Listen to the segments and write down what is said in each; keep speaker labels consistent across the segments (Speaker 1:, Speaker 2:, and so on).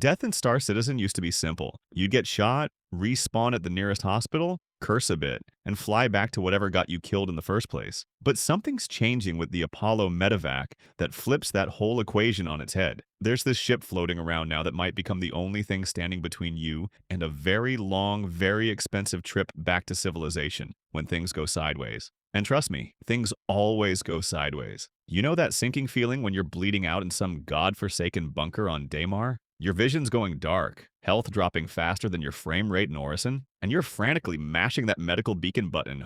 Speaker 1: Death in Star Citizen used to be simple. You'd get shot, respawn at the nearest hospital, curse a bit, and fly back to whatever got you killed in the first place. But something's changing with the Apollo Medevac that flips that whole equation on its head. There's this ship floating around now that might become the only thing standing between you and a very long, very expensive trip back to civilization when things go sideways. And trust me, things always go sideways. You know that sinking feeling when you're bleeding out in some godforsaken bunker on Daymar? Your vision's going dark, health dropping faster than your frame rate in Orison, and you're frantically mashing that medical beacon button,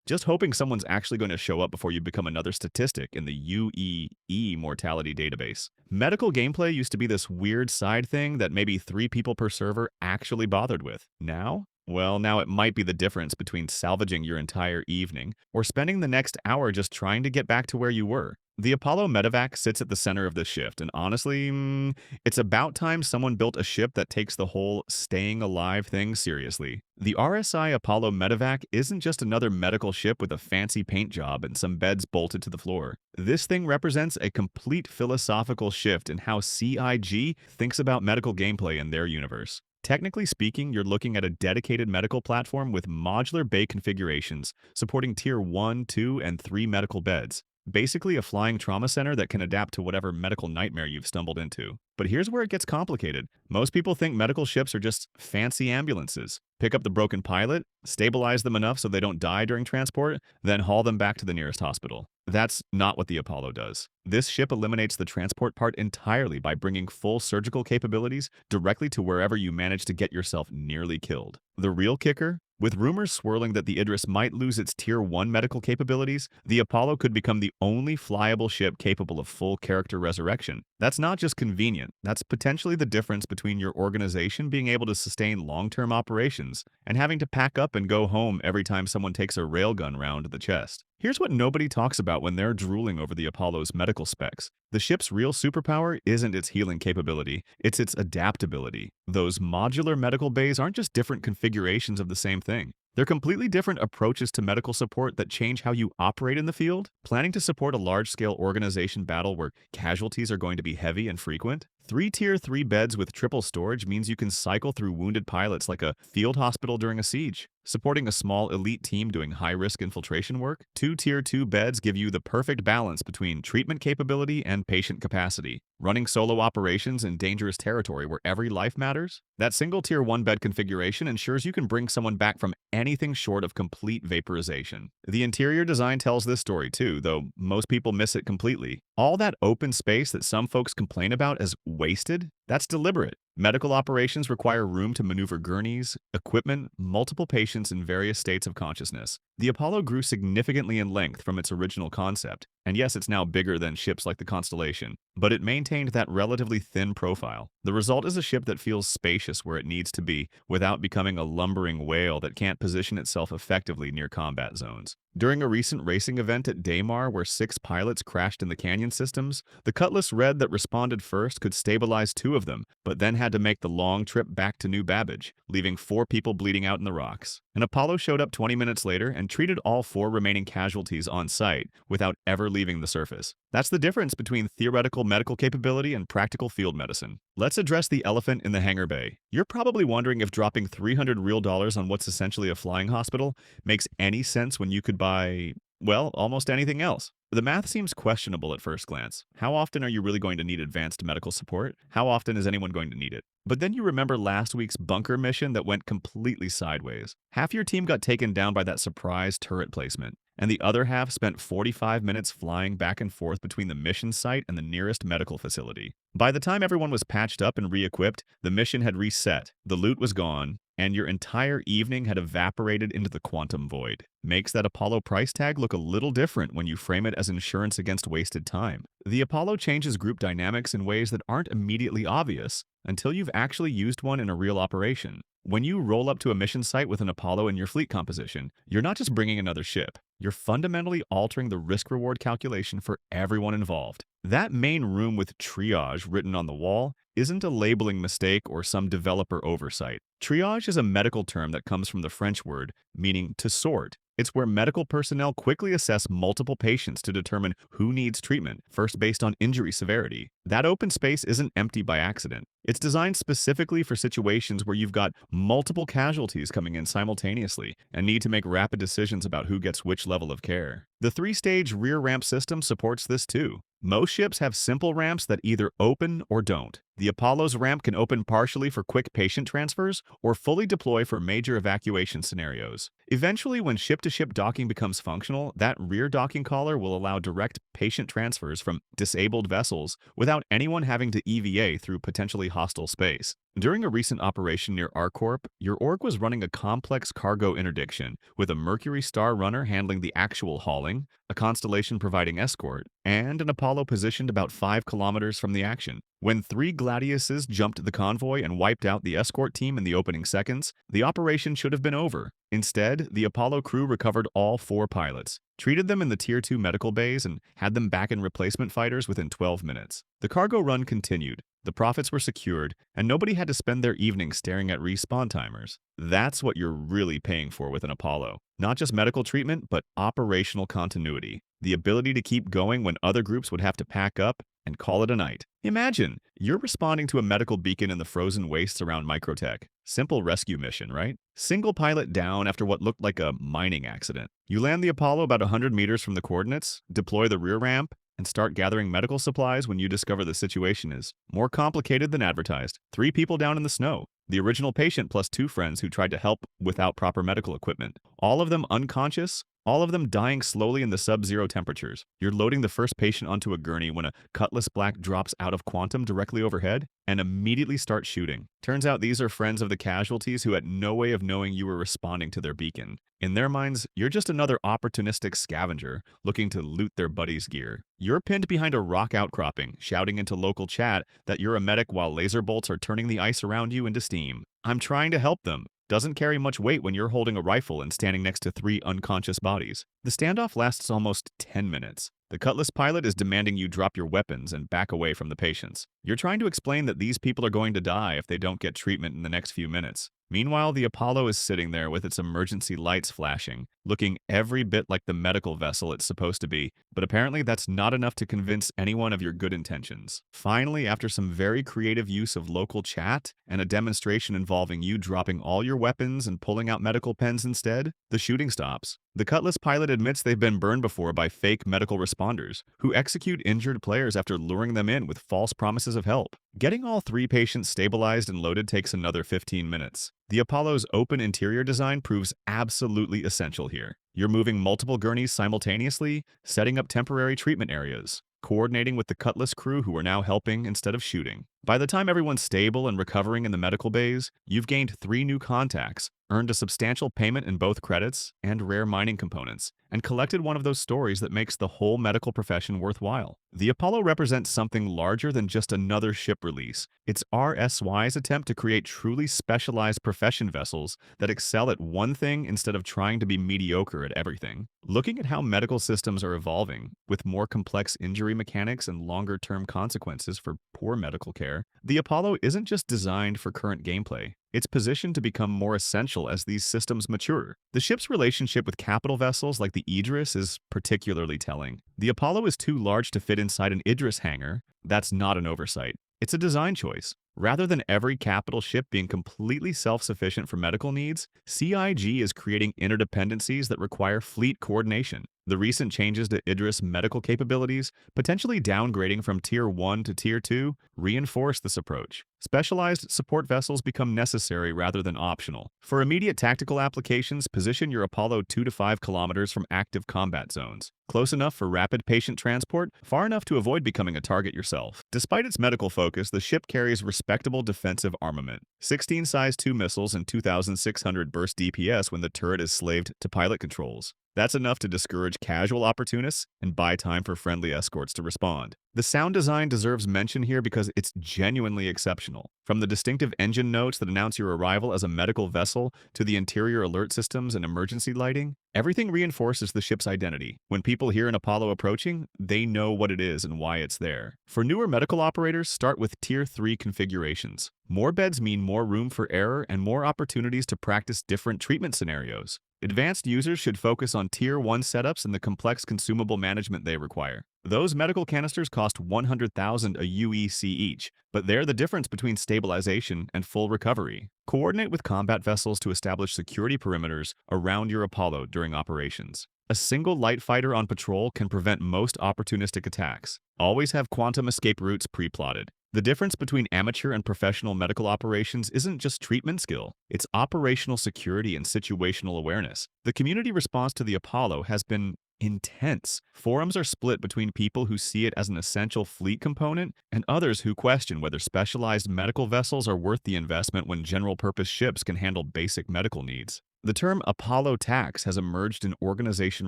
Speaker 1: just hoping someone's actually going to show up before you become another statistic in the UEE mortality database. Medical gameplay used to be this weird side thing that maybe 3 people per server actually bothered with. Now? Well, now it might be the difference between salvaging your entire evening or spending the next hour just trying to get back to where you were. The Apollo Medevac sits at the center of this shift, and honestly, it's about time someone built a ship that takes the whole staying alive thing seriously. The RSI Apollo Medevac isn't just another medical ship with a fancy paint job and some beds bolted to the floor. This thing represents a complete philosophical shift in how CIG thinks about medical gameplay in their universe. Technically speaking, you're looking at a dedicated medical platform with modular bay configurations supporting Tier 1, 2, and 3 medical beds. Basically a flying trauma center that can adapt to whatever medical nightmare you've stumbled into. But here's where it gets complicated. Most people think medical ships are just fancy ambulances. Pick up the broken pilot, stabilize them enough so they don't die during transport, then haul them back to the nearest hospital. That's not what the Apollo does. This ship eliminates the transport part entirely by bringing full surgical capabilities directly to wherever you manage to get yourself nearly killed. The real kicker? With rumors swirling that the Idris might lose its Tier 1 medical capabilities, the Apollo could become the only flyable ship capable of full character resurrection. That's not just convenient, that's potentially the difference between your organization being able to sustain long-term operations and having to pack up and go home every time someone takes a railgun round to the chest. Here's what nobody talks about when they're drooling over the Apollo's medical specs. The ship's real superpower isn't its healing capability, it's its adaptability. Those modular medical bays aren't just different configurations of the same thing. They're completely different approaches to medical support that change how you operate in the field. Planning to support a large-scale organization battle where casualties are going to be heavy and frequent? 3 Tier 3 beds with triple storage means you can cycle through wounded pilots like a field hospital during a siege. Supporting a small elite team doing high-risk infiltration work, 2 Tier 2 beds give you the perfect balance between treatment capability and patient capacity. Running solo operations in dangerous territory where every life matters? That single Tier 1 bed configuration ensures you can bring someone back from anything short of complete vaporization. The interior design tells this story too, though most people miss it completely. All that open space that some folks complain about as wasted, that's deliberate. Medical operations require room to maneuver gurneys, equipment, multiple patients in various states of consciousness. The Apollo grew significantly in length from its original concept, and yes, it's now bigger than ships like the Constellation, but it maintained that relatively thin profile. The result is a ship that feels spacious where it needs to be without becoming a lumbering whale that can't position itself effectively near combat zones. During a recent racing event at Daymar where 6 pilots crashed in the canyon systems, the Cutlass Red that responded first could stabilize 2 of them, but then had to make the long trip back to New Babbage, leaving 4 people bleeding out in the rocks. An Apollo showed up 20 minutes later and treated all 4 remaining casualties on site without ever leaving the surface. That's the difference between theoretical medical capability and practical field medicine. Let's address the elephant in the hangar bay. You're probably wondering if dropping $300 real on what's essentially a flying hospital makes any sense when you could buy, well, almost anything else. The math seems questionable at first glance. How often are you really going to need advanced medical support? How often is anyone going to need it? But then you remember last week's bunker mission that went completely sideways. Half your team got taken down by that surprise turret placement, and the other half spent 45 minutes flying back and forth between the mission site and the nearest medical facility. By the time everyone was patched up and re-equipped, the mission had reset, the loot was gone, and your entire evening had evaporated into the quantum void. Makes that Apollo price tag look a little different when you frame it as insurance against wasted time. The Apollo changes group dynamics in ways that aren't immediately obvious until you've actually used one in a real operation. When you roll up to a mission site with an Apollo in your fleet composition, you're not just bringing another ship. You're fundamentally altering the risk-reward calculation for everyone involved. That main room with triage written on the wall isn't a labeling mistake or some developer oversight. Triage is a medical term that comes from the French word meaning to sort. It's where medical personnel quickly assess multiple patients to determine who needs treatment, first based on injury severity. That open space isn't empty by accident. It's designed specifically for situations where you've got multiple casualties coming in simultaneously and need to make rapid decisions about who gets which level of care. The three-stage rear ramp system supports this too. Most ships have simple ramps that either open or don't. The Apollo's ramp can open partially for quick patient transfers or fully deploy for major evacuation scenarios. Eventually, when ship-to-ship docking becomes functional, that rear docking collar will allow direct patient transfers from disabled vessels without anyone having to EVA through potentially hostile space. During a recent operation near ArcCorp, your org was running a complex cargo interdiction, with a Mercury Star runner handling the actual hauling, a Constellation providing escort, and an Apollo positioned about 5 kilometers from the action. When 3 Gladiuses jumped the convoy and wiped out the escort team in the opening seconds, the operation should have been over. Instead, the Apollo crew recovered all 4 pilots, treated them in the Tier 2 medical bays, and had them back in replacement fighters within 12 minutes. The cargo run continued, the profits were secured, and nobody had to spend their evening staring at respawn timers. That's what you're really paying for with an Apollo. Not just medical treatment, but operational continuity. The ability to keep going when other groups would have to pack up and call it a night. Imagine, you're responding to a medical beacon in the frozen wastes around Microtech. Simple rescue mission, right? Single pilot down after what looked like a mining accident. You land the Apollo about 100 meters from the coordinates, deploy the rear ramp, and start gathering medical supplies when you discover the situation is more complicated than advertised. 3 people down in the snow. The original patient plus 2 friends who tried to help without proper medical equipment. All of them unconscious, all of them dying slowly in the sub-zero temperatures. You're loading the first patient onto a gurney when a Cutlass Black drops out of quantum directly overhead and immediately starts shooting. Turns out these are friends of the casualties who had no way of knowing you were responding to their beacon. In their minds, you're just another opportunistic scavenger looking to loot their buddy's gear. You're pinned behind a rock outcropping, shouting into local chat that you're a medic while laser bolts are turning the ice around you into steam. I'm trying to help them. Doesn't carry much weight when you're holding a rifle and standing next to 3 unconscious bodies. The standoff lasts almost 10 minutes. The Cutlass pilot is demanding you drop your weapons and back away from the patients. You're trying to explain that these people are going to die if they don't get treatment in the next few minutes. Meanwhile, the Apollo is sitting there with its emergency lights flashing, looking every bit like the medical vessel it's supposed to be, but apparently that's not enough to convince anyone of your good intentions. Finally, after some very creative use of local chat and a demonstration involving you dropping all your weapons and pulling out medical pens instead, the shooting stops. The Cutlass pilot admits they've been burned before by fake medical responders who execute injured players after luring them in with false promises of help. Getting all 3 patients stabilized and loaded takes another 15 minutes. The Apollo's open interior design proves absolutely essential here. You're moving multiple gurneys simultaneously, setting up temporary treatment areas, coordinating with the Cutlass crew who are now helping instead of shooting. By the time everyone's stable and recovering in the medical bays, you've gained 3 new contacts, earned a substantial payment in both credits and rare mining components, and collected one of those stories that makes the whole medical profession worthwhile. The Apollo represents something larger than just another ship release. It's RSY's attempt to create truly specialized profession vessels that excel at one thing instead of trying to be mediocre at everything. Looking at how medical systems are evolving, with more complex injury mechanics and longer-term consequences for poor medical care, the Apollo isn't just designed for current gameplay. It's positioned to become more essential as these systems mature. The ship's relationship with capital vessels like the Idris is particularly telling. The Apollo is too large to fit inside an Idris hangar. That's not an oversight. It's a design choice. Rather than every capital ship being completely self-sufficient for medical needs, CIG is creating interdependencies that require fleet coordination. The recent changes to Idris medical capabilities, potentially downgrading from Tier 1 to Tier 2, reinforce this approach. Specialized support vessels become necessary rather than optional. For immediate tactical applications, position your Apollo 2 to 5 kilometers from active combat zones. Close enough for rapid patient transport, far enough to avoid becoming a target yourself. Despite its medical focus, the ship carries respectable defensive armament. 16 size 2 missiles and 2,600 burst DPS when the turret is slaved to pilot controls. That's enough to discourage casual opportunists and buy time for friendly escorts to respond. The sound design deserves mention here because it's genuinely exceptional. From the distinctive engine notes that announce your arrival as a medical vessel to the interior alert systems and emergency lighting, everything reinforces the ship's identity. When people hear an Apollo approaching, they know what it is and why it's there. For newer medical operators, start with Tier 3 configurations. More beds mean more room for error and more opportunities to practice different treatment scenarios. Advanced users should focus on Tier 1 setups and the complex consumable management they require. Those medical canisters cost 100,000 a UEC each, but they're the difference between stabilization and full recovery. Coordinate with combat vessels to establish security perimeters around your Apollo during operations. A single light fighter on patrol can prevent most opportunistic attacks. Always have quantum escape routes pre-plotted. The difference between amateur and professional medical operations isn't just treatment skill, it's operational security and situational awareness. The community response to the Apollo has been intense. Forums are split between people who see it as an essential fleet component and others who question whether specialized medical vessels are worth the investment when general-purpose ships can handle basic medical needs. The term Apollo tax has emerged in organization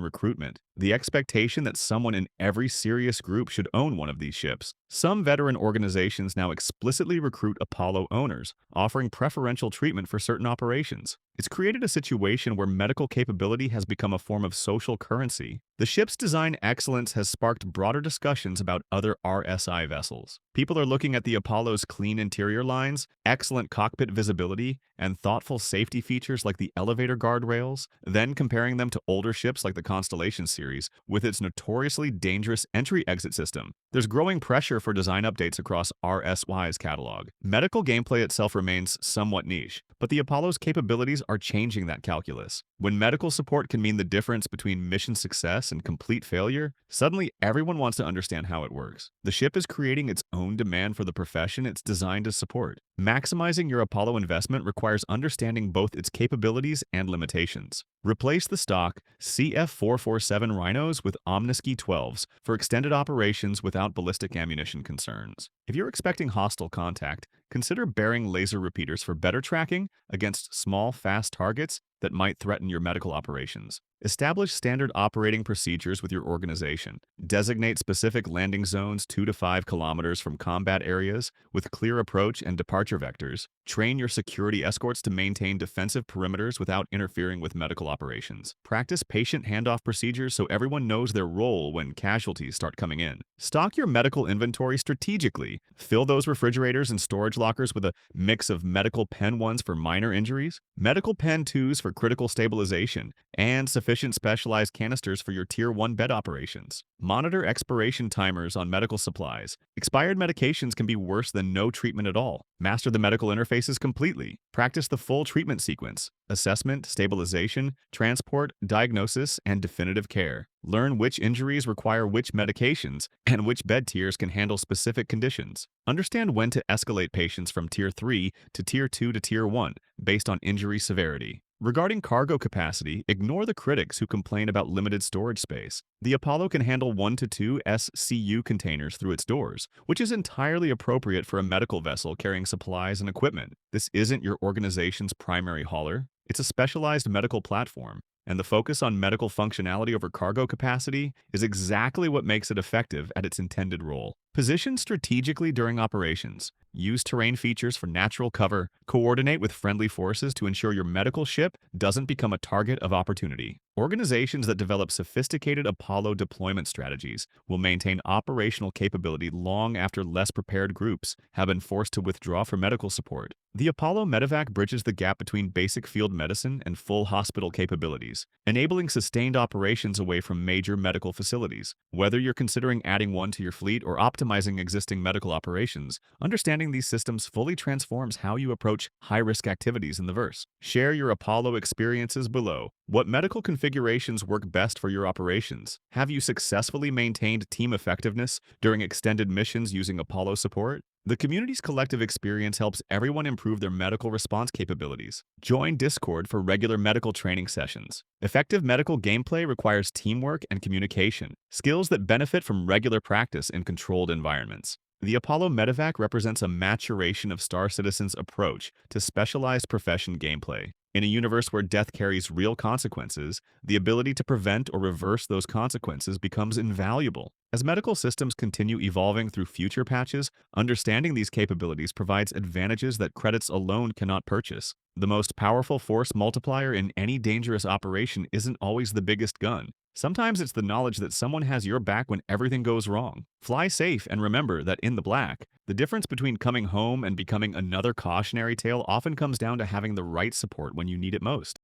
Speaker 1: recruitment, the expectation that someone in every serious group should own one of these ships. Some veteran organizations now explicitly recruit Apollo owners, offering preferential treatment for certain operations. It's created a situation where medical capability has become a form of social currency. The ship's design excellence has sparked broader discussions about other RSI vessels. People are looking at the Apollo's clean interior lines, excellent cockpit visibility, and thoughtful safety features like the elevator guardrails, then comparing them to older ships like the Constellation series with its notoriously dangerous entry-exit system. There's growing pressure for design updates across RSY's catalog. Medical gameplay itself remains somewhat niche, but the Apollo's capabilities are changing that calculus. When medical support can mean the difference between mission success and complete failure, suddenly everyone wants to understand how it works. The ship is creating its own demand for the profession it's designed to support. Maximizing your Apollo investment requires understanding both its capabilities and limitations. Replace the stock CF447 Rhinos with Omniski 12s for extended operations without ballistic ammunition concerns. If you're expecting hostile contact, consider bearing laser repeaters for better tracking against small, fast targets that might threaten your medical operations. Establish standard operating procedures with your organization. Designate specific landing zones 2 to 5 kilometers from combat areas with clear approach and departure vectors. Train your security escorts to maintain defensive perimeters without interfering with medical operations. Practice patient handoff procedures so everyone knows their role when casualties start coming in. Stock your medical inventory strategically. Fill those refrigerators and storage lockers with a mix of medical pen 1s for minor injuries, medical pen 2s for critical stabilization, and sufficient specialized canisters for your Tier 1 bed operations. Monitor expiration timers on medical supplies. Expired medications can be worse than no treatment at all. Master the medical interfaces completely. Practice the full treatment sequence: assessment, stabilization, transport, diagnosis, and definitive care. Learn which injuries require which medications and which bed tiers can handle specific conditions. Understand when to escalate patients from Tier 3 to Tier 2 to Tier 1 based on injury severity. Regarding cargo capacity, ignore the critics who complain about limited storage space. The Apollo can handle 1 to 2 SCU containers through its doors, which is entirely appropriate for a medical vessel carrying supplies and equipment. This isn't your organization's primary hauler. It's a specialized medical platform, and the focus on medical functionality over cargo capacity is exactly what makes it effective at its intended role. Position strategically during operations. Use terrain features for natural cover. Coordinate with friendly forces to ensure your medical ship doesn't become a target of opportunity. Organizations that develop sophisticated Apollo deployment strategies will maintain operational capability long after less prepared groups have been forced to withdraw for medical support. The Apollo Medevac bridges the gap between basic field medicine and full hospital capabilities, enabling sustained operations away from major medical facilities. Whether you're considering adding one to your fleet or optimizing existing medical operations, understanding these systems fully transforms how you approach high-risk activities in the verse. Share your Apollo experiences below. What medical configurations work best for your operations? Have you successfully maintained team effectiveness during extended missions using Apollo support? The community's collective experience helps everyone improve their medical response capabilities. Join Discord for regular medical training sessions. Effective medical gameplay requires teamwork and communication, skills that benefit from regular practice in controlled environments. The Apollo Medevac represents a maturation of Star Citizen's approach to specialized profession gameplay. In a universe where death carries real consequences, the ability to prevent or reverse those consequences becomes invaluable. As medical systems continue evolving through future patches, understanding these capabilities provides advantages that credits alone cannot purchase. The most powerful force multiplier in any dangerous operation isn't always the biggest gun. Sometimes it's the knowledge that someone has your back when everything goes wrong. Fly safe and remember that in the black, the difference between coming home and becoming another cautionary tale often comes down to having the right support when you need it most.